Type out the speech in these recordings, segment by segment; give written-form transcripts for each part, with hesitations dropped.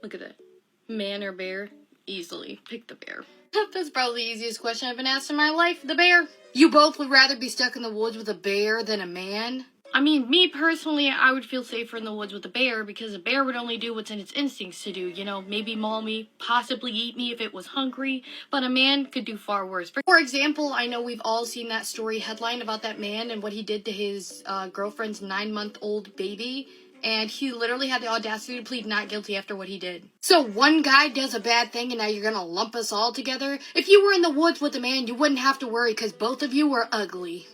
Look at that. Man or bear? Easily. Pick the bear. That's probably the easiest question I've been asked in my life. The bear. You both would rather be stuck in the woods with a bear than a man? I mean, me personally, I would feel safer in the woods with a bear because a bear would only do what's in its instincts to do. You know, maybe maul me, possibly eat me if it was hungry, but a man could do far worse. For example, I know we've all seen that story headline about that man and what he did to his girlfriend's 9-month-old baby. And he literally had the audacity to plead not guilty after what he did. So one guy does a bad thing and now you're gonna lump us all together? If you were in the woods with a man, you wouldn't have to worry because both of you were ugly.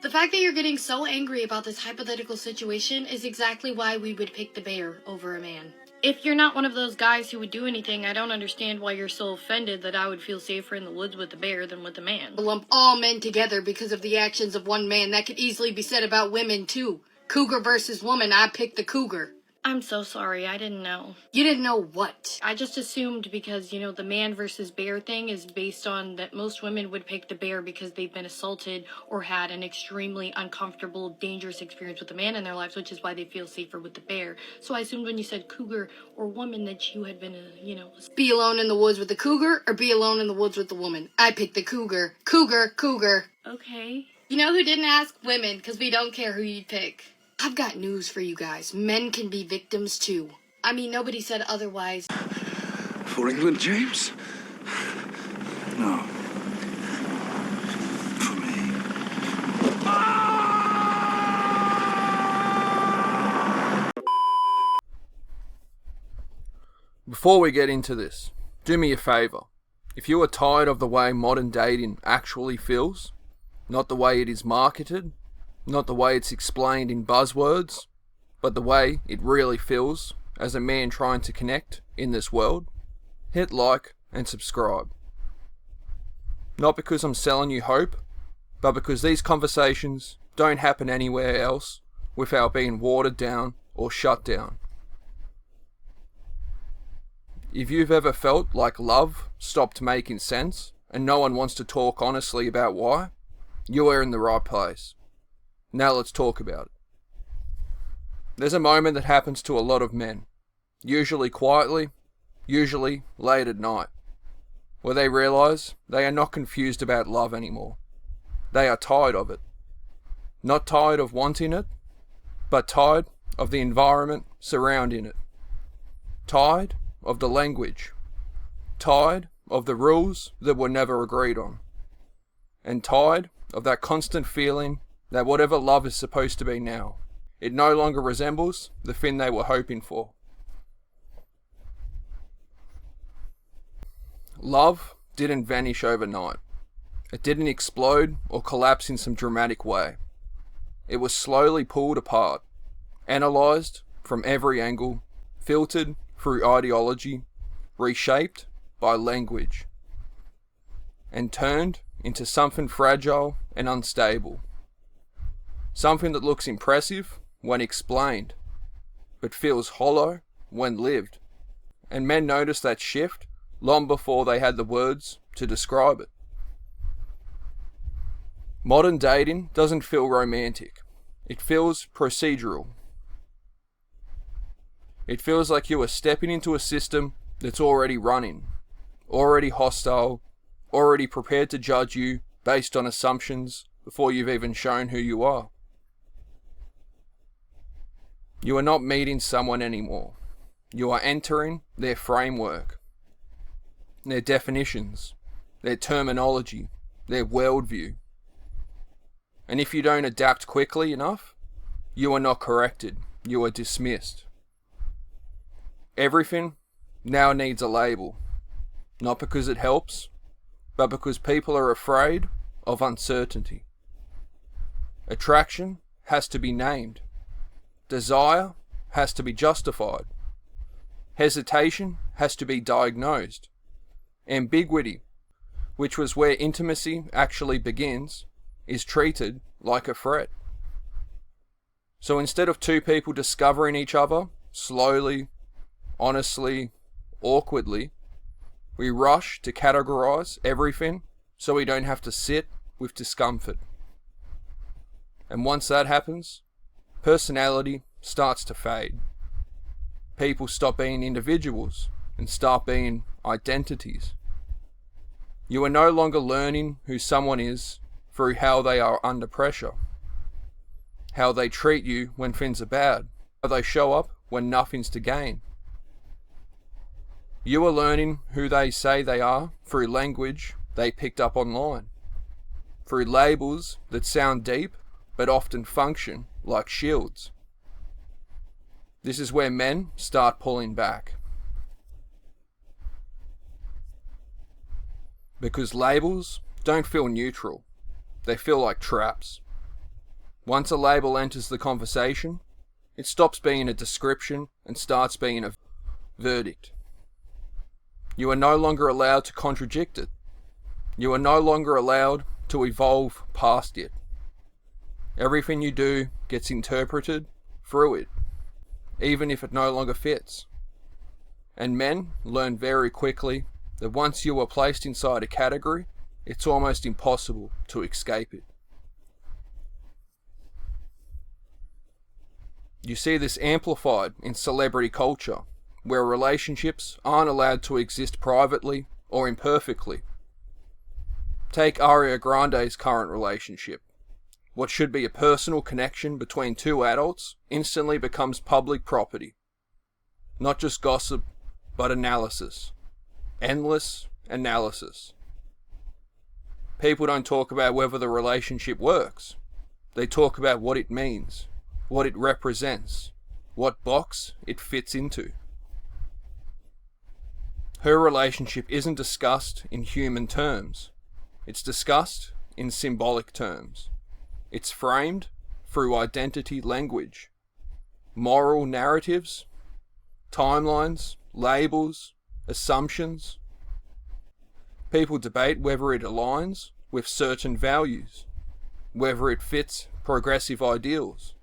The fact that you're getting so angry about this hypothetical situation is exactly why we would pick the bear over a man. If you're not one of those guys who would do anything, I don't understand why you're so offended that I would feel safer in the woods with a bear than with a man. Lump all men together because of the actions of one man. That could easily be said about women too. Cougar versus woman, I picked the cougar. I'm so sorry, I didn't know. You didn't know what? I just assumed because, you know, the man versus bear thing is based on that most women would pick the bear because they've been assaulted or had an extremely uncomfortable, dangerous experience with a man in their lives, which is why they feel safer with the bear. So I assumed when you said cougar or woman that you had been be alone in the woods with the cougar or be alone in the woods with the woman. I picked the cougar. Cougar. Okay. You know who didn't ask? Women, because we don't care who you'd pick. I've got news for you guys. Men can be victims too. I mean, nobody said otherwise. For England, James? No. For me. Before we get into this, do me a favour. If you are tired of the way modern dating actually feels, not the way it is marketed, not the way it's explained in buzzwords, but the way it really feels as a man trying to connect in this world, hit like and subscribe. Not because I'm selling you hope, but because these conversations don't happen anywhere else without being watered down or shut down. If you've ever felt like love stopped making sense and no one wants to talk honestly about why, you are in the right place. Now let's talk about it. There's a moment that happens to a lot of men, usually quietly, usually late at night, where they realize they are not confused about love anymore. They are tired of it. Not tired of wanting it, but tired of the environment surrounding it. Tired of the language. Tired of the rules that were never agreed on. And tired of that constant feeling that whatever love is supposed to be now, it no longer resembles the thing they were hoping for. Love didn't vanish overnight. It didn't explode or collapse in some dramatic way. It was slowly pulled apart, analysed from every angle, filtered through ideology, reshaped by language, and turned into something fragile and unstable. Something that looks impressive when explained, but feels hollow when lived. And men noticed that shift long before they had the words to describe it. Modern dating doesn't feel romantic. It feels procedural. It feels like you are stepping into a system that's already running, already hostile, already prepared to judge you based on assumptions before you've even shown who you are. You are not meeting someone anymore. You are entering their framework, their definitions, their terminology, their worldview. And if you don't adapt quickly enough, you are not corrected. You are dismissed. Everything now needs a label, not because it helps, but because people are afraid of uncertainty. Attraction has to be named. Desire has to be justified. Hesitation has to be diagnosed. Ambiguity, which was where intimacy actually begins, is treated like a threat. So instead of two people discovering each other slowly, honestly, awkwardly, we rush to categorize everything so we don't have to sit with discomfort. And once that happens, personality starts to fade. people stop being individuals and start being identities. You are no longer learning who someone is through how they are under pressure, how they treat you when things are bad, how they show up when nothing's to gain. You are learning who they say they are through language they picked up online, through labels that sound deep but often function like shields. This is where men start pulling back. Because labels don't feel neutral, they feel like traps. Once a label enters the conversation, it stops being a description and starts being a verdict. You are no longer allowed to contradict it. You are no longer allowed to evolve past it. Everything you do gets interpreted through it, even if it no longer fits. And men learn very quickly that once you are placed inside a category, it's almost impossible to escape it. You see this amplified in celebrity culture, where relationships aren't allowed to exist privately or imperfectly. Take Ariana Grande's current relationship. What should be a personal connection between two adults instantly becomes public property. Not just gossip, but analysis. Endless analysis. People don't talk about whether the relationship works. They talk about what it means, what it represents, what box it fits into. Her relationship isn't discussed in human terms. It's discussed in symbolic terms. It's framed through identity language, moral narratives, timelines, labels, assumptions. People debate whether it aligns with certain values, whether it fits progressive ideals,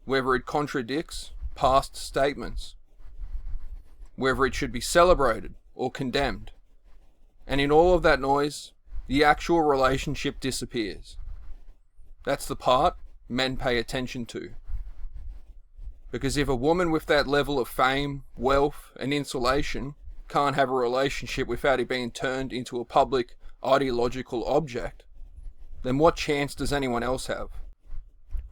whether it contradicts past statements, whether it should be celebrated or condemned. And in all of that noise, the actual relationship disappears. That's the part men pay attention to. Because if a woman with that level of fame, wealth, and insulation can't have a relationship without it being turned into a public ideological object, then what chance does anyone else have?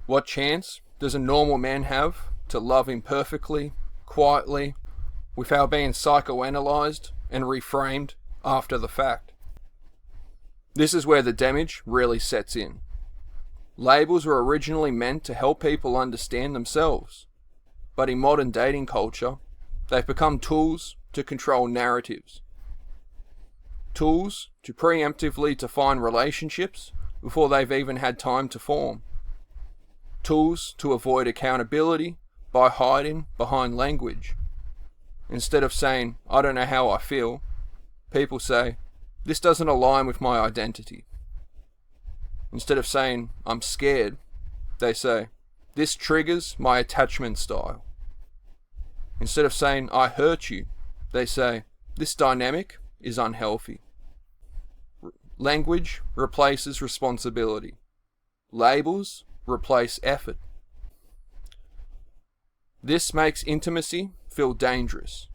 What chance does a normal man have to love imperfectly, quietly, without being psychoanalyzed and reframed after the fact? This is where the damage really sets in. Labels were originally meant to help people understand themselves, but in modern dating culture, they've become tools to control narratives. Tools to preemptively define relationships before they've even had time to form. Tools to avoid accountability by hiding behind language. Instead of saying, "I don't know how I feel," people say, "This doesn't align with my identity." Instead of saying, "I'm scared," they say, "This triggers my attachment style." Instead of saying, "I hurt you," they say, "This dynamic is unhealthy." Language replaces responsibility. Labels replace effort. This makes intimacy feel dangerous,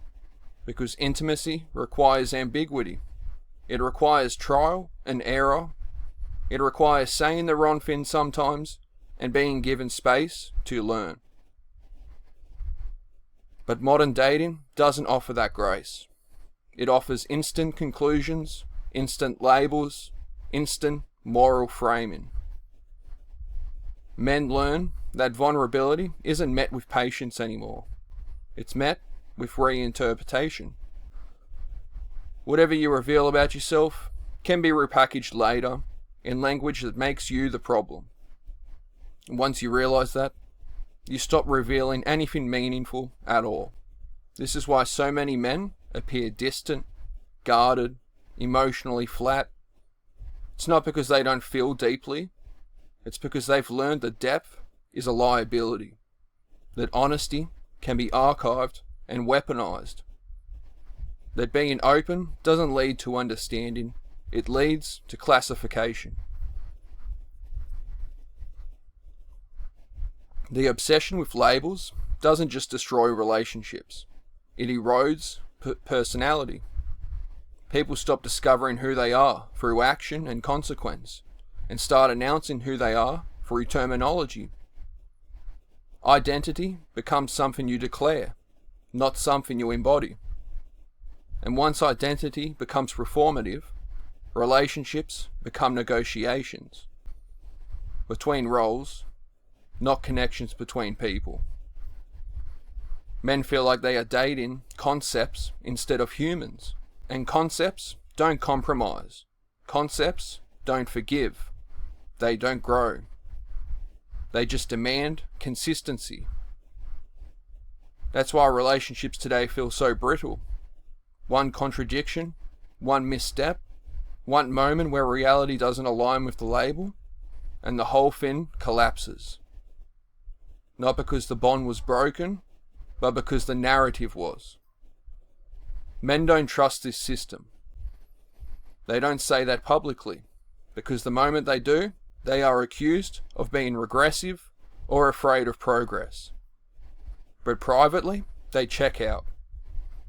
because intimacy requires ambiguity. It requires trial and error. It requires saying the wrong thing sometimes and being given space to learn. But modern dating doesn't offer that grace. It offers instant conclusions, instant labels, instant moral framing. Men learn that vulnerability isn't met with patience anymore. It's met with reinterpretation. Whatever you reveal about yourself can be repackaged later in language that makes you the problem. And once you realize that, you stop revealing anything meaningful at all. This is why so many men appear distant, guarded, emotionally flat. It's not because they don't feel deeply. It's because they've learned that depth is a liability, that honesty can be archived and weaponized, that being open doesn't lead to understanding, it leads to classification. The obsession with labels doesn't just destroy relationships, it erodes personality. People stop discovering who they are through action and consequence, and start announcing who they are through terminology. Identity becomes something you declare, not something you embody. And once identity becomes performative, relationships become negotiations between roles, not connections between people. Men feel like they are dating concepts instead of humans, and concepts don't compromise. Concepts don't forgive. They don't grow. They just demand consistency. That's why relationships today feel so brittle. One contradiction, one misstep, one moment where reality doesn't align with the label, and the whole thing collapses. Not because the bond was broken, but because the narrative was. Men don't trust this system. They don't say that publicly, because the moment they do, they are accused of being regressive or afraid of progress. But privately, they check out.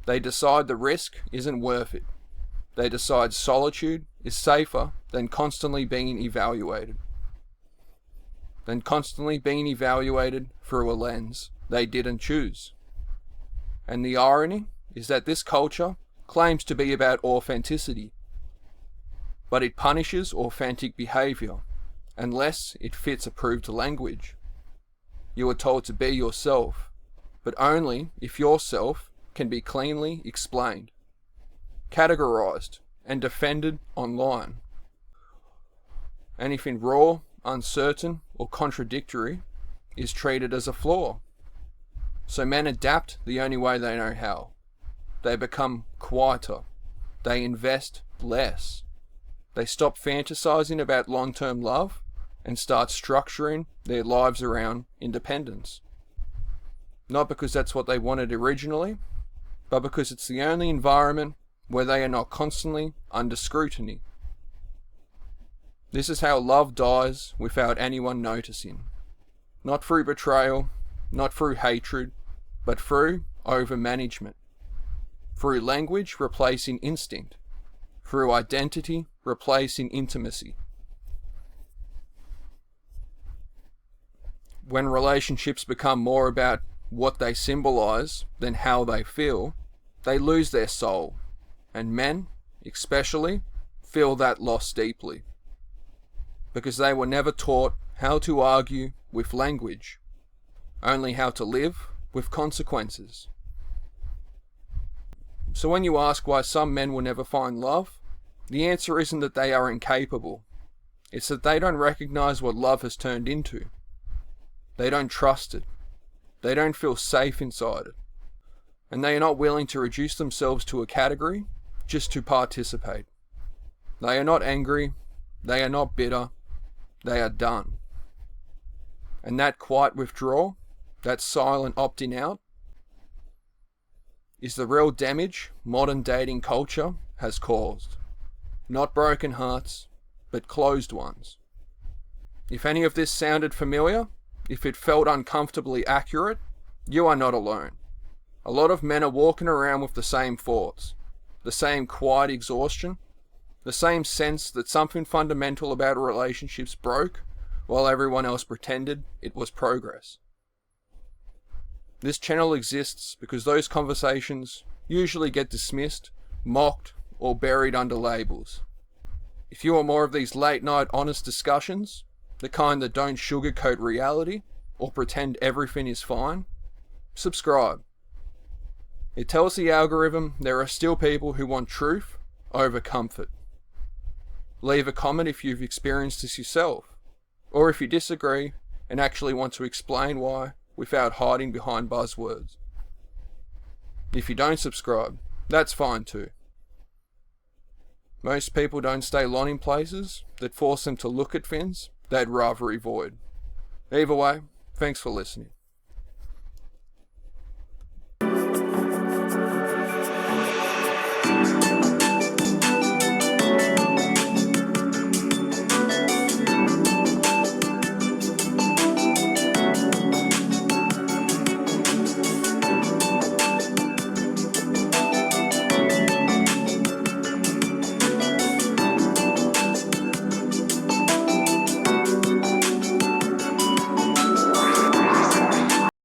They decide the risk isn't worth it. They decide solitude is safer than constantly being evaluated. Through a lens they didn't choose. And the irony is that this culture claims to be about authenticity, but it punishes authentic behavior unless it fits approved language. You are told to be yourself, but only if yourself can be cleanly explained, categorized, and defended online. Anything raw, uncertain, or contradictory is treated as a flaw. So men adapt the only way they know how. They become quieter. They invest less. They stop fantasizing about long-term love and start structuring their lives around independence. Not because that's what they wanted originally, but because it's the only environment where they are not constantly under scrutiny. This is how love dies without anyone noticing. Not through betrayal, not through hatred, but through overmanagement. Through language replacing instinct. Through identity replacing intimacy. When relationships become more about what they symbolize than how they feel, they lose their soul. And men, especially, feel that loss deeply. Because they were never taught how to argue with language, only how to live with consequences. So when you ask why some men will never find love, the answer isn't that they are incapable. It's that they don't recognize what love has turned into. They don't trust it. They don't feel safe inside it. And they are not willing to reduce themselves to a category just to participate. They are not angry. They are not bitter. They are done. And that quiet withdrawal, that silent opting out, is the real damage modern dating culture has caused. Not broken hearts, but closed ones. If any of this sounded familiar, if it felt uncomfortably accurate, you are not alone. A lot of men are walking around with the same thoughts, the same quiet exhaustion, the same sense that something fundamental about relationships broke while everyone else pretended it was progress. This channel exists because those conversations usually get dismissed, mocked, or buried under labels. If you want more of these late night honest discussions, the kind that don't sugarcoat reality or pretend everything is fine, subscribe. It tells the algorithm there are still people who want truth over comfort. Leave a comment if you've experienced this yourself, or if you disagree and actually want to explain why without hiding behind buzzwords. If you don't subscribe, that's fine too. Most people don't stay long in places that force them to look at things they'd rather avoid. Either way, thanks for listening.